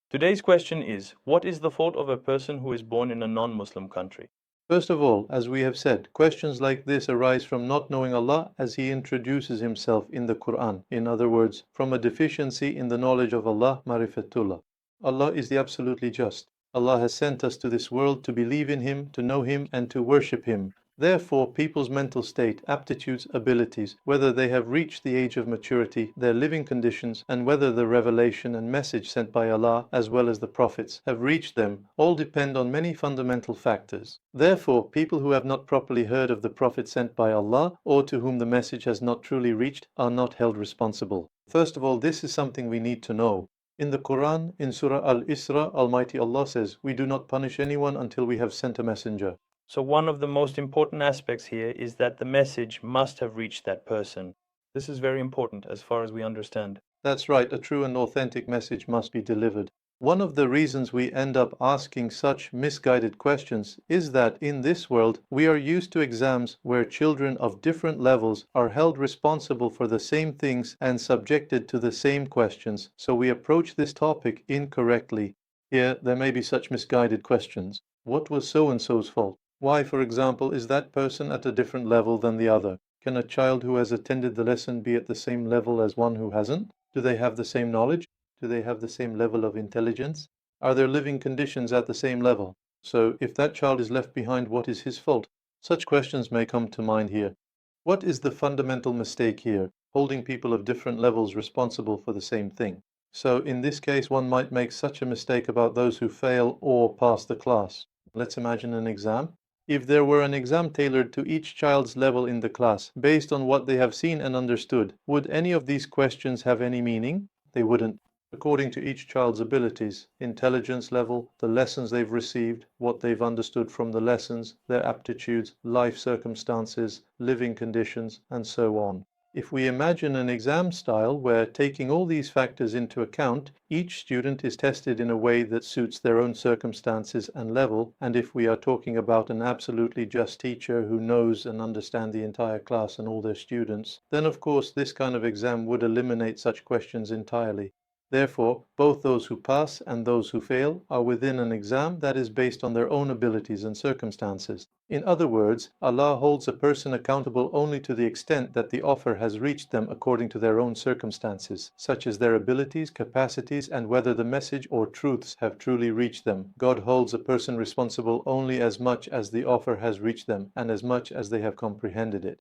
Today's question is, what is the fault of a person who is born in a non-Muslim country? First of all, as we have said, questions like this arise from not knowing Allah as He introduces Himself in the Quran. In other words, from a deficiency in the knowledge of Allah, marifatullah. Allah is the absolutely just. Allah has sent us to this world to believe in Him, to know Him, and to worship Him. Therefore, people's mental state, aptitudes, abilities, whether they have reached the age of maturity, their living conditions, and whether the revelation and message sent by Allah, as well as the prophets, have reached them, all depend on many fundamental factors. Therefore, people who have not properly heard of the prophet sent by Allah, or to whom the message has not truly reached, are not held responsible. First of all, this is something we need to know. In the Quran, in Surah Al-Isra, Almighty Allah says, "We do not punish anyone until we have sent a messenger." So one of the most important aspects here is that the message must have reached that person. This is very important as far as we understand. That's right, a true and authentic message must be delivered. One of the reasons we end up asking such misguided questions is that in this world we are used to exams where children of different levels are held responsible for the same things and subjected to the same questions, so we approach this topic incorrectly. Here there may be such misguided questions. What was so-and-so's fault? Why, for example, is that person at a different level than the other? Can a child who has attended the lesson be at the same level as one who hasn't? Do they have the same knowledge? Do they have the same level of intelligence? Are their living conditions at the same level? So, if that child is left behind, what is his fault? Such questions may come to mind here. What is the fundamental mistake here? Holding people of different levels responsible for the same thing. So, in this case, one might make such a mistake about those who fail or pass the class. Let's imagine an exam. If there were an exam tailored to each child's level in the class, based on what they have seen and understood, would any of these questions have any meaning? They wouldn't. According to each child's abilities, intelligence level, the lessons they've received, what they've understood from the lessons, their aptitudes, life circumstances, living conditions, and so on. If we imagine an exam style where, taking all these factors into account, each student is tested in a way that suits their own circumstances and level, and if we are talking about an absolutely just teacher who knows and understands the entire class and all their students, then of course this kind of exam would eliminate such questions entirely. Therefore, both those who pass and those who fail are within an exam that is based on their own abilities and circumstances. In other words, Allah holds a person accountable only to the extent that the offer has reached them according to their own circumstances, such as their abilities, capacities, and whether the message or truths have truly reached them. God holds a person responsible only as much as the offer has reached them and as much as they have comprehended it.